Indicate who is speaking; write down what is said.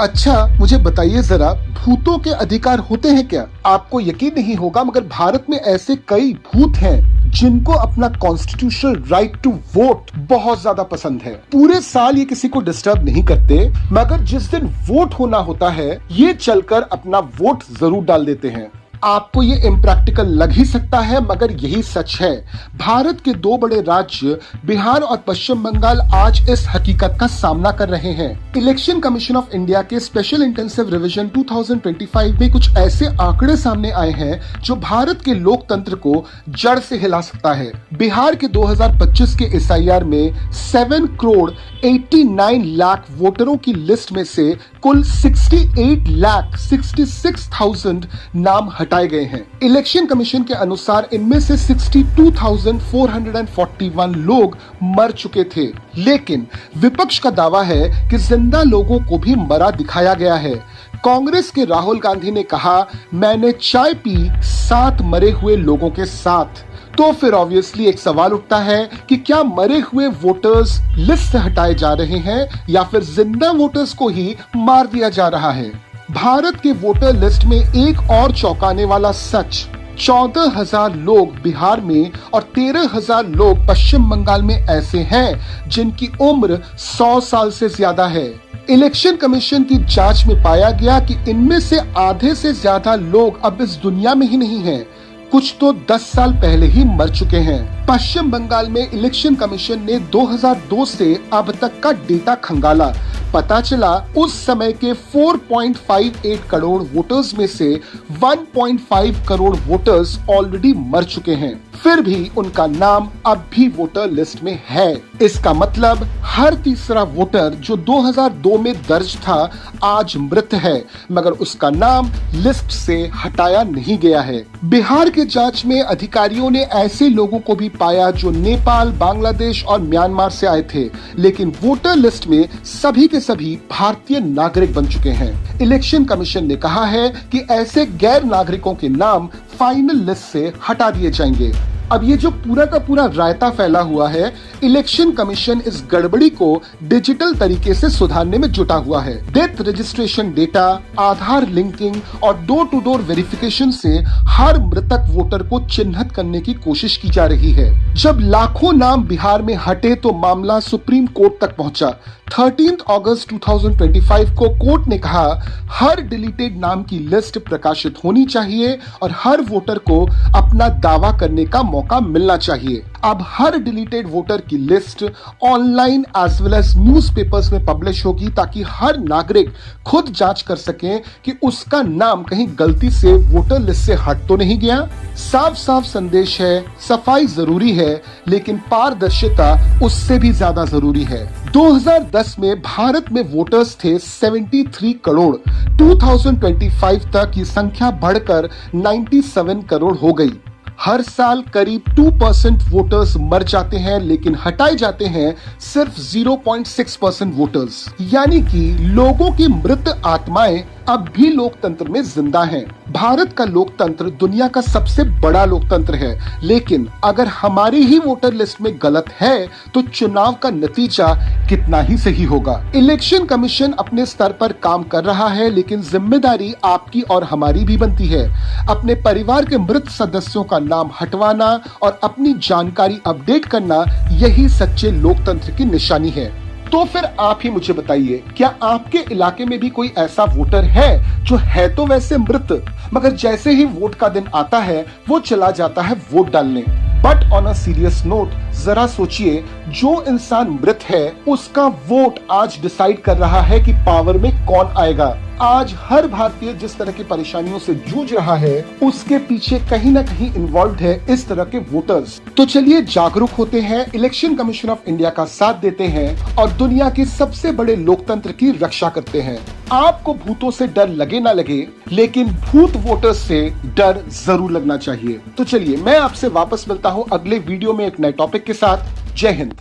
Speaker 1: अच्छा मुझे बताइए जरा, भूतों के अधिकार होते हैं क्या? आपको यकीन नहीं होगा मगर भारत में ऐसे कई भूत हैं जिनको अपना कॉन्स्टिट्यूशनल राइट टू वोट बहुत ज्यादा पसंद है। पूरे साल ये किसी को डिस्टर्ब नहीं करते, मगर जिस दिन वोट होना होता है ये चलकर अपना वोट जरूर डाल देते हैं। आपको ये इम्प्रैक्टिकल लग ही सकता है मगर यही सच है। भारत के दो बड़े राज्य बिहार और पश्चिम बंगाल आज इस हकीकत का सामना कर रहे हैं। इलेक्शन कमीशन ऑफ इंडिया के स्पेशल इंटेंसिव रिवीजन 2025 में कुछ ऐसे आंकड़े सामने आए हैं जो भारत के लोकतंत्र को जड़ से हिला सकता है। बिहार के 2025 के SIR में 7 करोड़ 89 लाख वोटरों की लिस्ट में से कुल 68,66,000 नाम हटाए गए हैं। इलेक्शन कमीशन के अनुसार इनमें से 62,441 लोग मर चुके थे, लेकिन विपक्ष का दावा है कि जिंदा लोगों को भी मरा दिखाया गया है। कांग्रेस के राहुल गांधी ने कहा, मैंने चाय पी 7 मरे हुए लोगों के साथ। तो फिर ऑब्वियसली एक सवाल उठता है कि क्या मरे हुए वोटर्स लिस्ट से हटाए जा रहे हैं या फिर जिंदा वोटर्स को ही मार दिया जा रहा है। भारत के वोटर लिस्ट में एक और चौंकाने वाला सच, 14,000 लोग बिहार में और 13,000 लोग पश्चिम बंगाल में ऐसे हैं जिनकी उम्र 100 साल से ज्यादा है। इलेक्शन कमीशन की जांच में पाया गया कि इनमें से आधे से ज्यादा लोग अब इस दुनिया में ही नहीं हैं, कुछ तो 10 साल पहले ही मर चुके हैं। पश्चिम बंगाल में इलेक्शन कमीशन ने 2002 से अब तक का डेटा खंगाला। पता चला उस समय के 4.58 करोड़ वोटर्स में से 1.5 करोड़ वोटर्स ऑलरेडी मर चुके हैं, फिर भी उनका नाम अब भी वोटर लिस्ट में है। इसका मतलब हर तीसरा वोटर जो 2002 में दर्ज था आज मृत है, मगर उसका नाम लिस्ट से हटाया नहीं गया है। बिहार के जांच में अधिकारियों ने ऐसे लोगों को भी पाया जो नेपाल, बांग्लादेश और म्यांमार से आए थे, लेकिन वोटर लिस्ट में सभी के सभी भारतीय नागरिक बन चुके हैं। इलेक्शन कमीशन ने कहा है कि ऐसे गैर नागरिकों के नाम फाइनल लिस्ट से हटा दिए जाएंगे। अब ये जो पूरा का पूरा रायता फैला हुआ है, इलेक्शन कमीशन इस गड़बड़ी को डिजिटल तरीके से सुधारने में जुटा हुआ है। डेथ रजिस्ट्रेशन डेटा, आधार लिंकिंग और डोर टू डोर वेरिफिकेशन से हर मृतक वोटर को चिन्हित करने की कोशिश की जा रही है। जब लाखों नाम बिहार में हटे तो मामला सुप्रीम कोर्ट तक पहुंचा। 13 अगस्त 2025 को कोर्ट ने कहा, हर डिलीटेड नाम की लिस्ट प्रकाशित होनी चाहिए और हर वोटर को अपना दावा करने का मौका मिलना चाहिए। अब हर डिलीटेड वोटर की list online as well as newspapers में पब्लिश होगी ताकि हर नागरिक खुद जांच कर सके कि उसका नाम कहीं गलती से वोटर लिस्ट से हट तो नहीं गया। साफ साफ संदेश है, सफाई जरूरी है लेकिन पारदर्शिता उससे भी ज्यादा जरूरी है। 2010 में भारत में वोटर्स थे 73 करोड़। 2025 तक ये संख्या बढ़कर 97 करोड़ हो गई। हर साल करीब 2% वोटर्स मर जाते हैं, लेकिन हटाए जाते हैं सिर्फ 0.6% वोटर्स। यानी कि लोगों की मृत आत्माएं अब भी लोकतंत्र में जिंदा हैं। भारत का लोकतंत्र दुनिया का सबसे बड़ा लोकतंत्र है, लेकिन अगर हमारी ही वोटर लिस्ट में गलत है तो चुनाव का नतीजा कितना ही सही होगा। इलेक्शन कमीशन अपने स्तर पर काम कर रहा है, लेकिन जिम्मेदारी आपकी और हमारी भी बनती है। अपने परिवार के मृत सदस्यों का नाम हटवाना और अपनी जानकारी अपडेट करना, यही सच्चे लोकतंत्र की निशानी है। तो फिर आप ही मुझे बताइए, क्या आपके इलाके में भी कोई ऐसा वोटर है जो है तो वैसे मृत, मगर जैसे ही वोट का दिन आता है वो चला जाता है वोट डालने। But on a serious note, जरा सोचिए, जो इंसान मृत है उसका वोट आज डिसाइड कर रहा है कि पावर में कौन आएगा। आज हर भारतीय जिस तरह की परेशानियों से जूझ रहा है उसके पीछे कहीं ना कहीं इन्वॉल्व है इस तरह के वोटर्स। तो चलिए जागरूक होते हैं, इलेक्शन कमीशन ऑफ इंडिया का साथ देते हैं और दुनिया के सबसे बड़े लोकतंत्र की रक्षा करते हैं। आपको भूतों से डर लगे ना लगे, लेकिन भूत वोटर्स से डर जरूर लगना चाहिए। तो चलिए मैं आपसे वापस मिलता हूँ अगले वीडियो में एक नए टॉपिक के साथ। जय हिंद।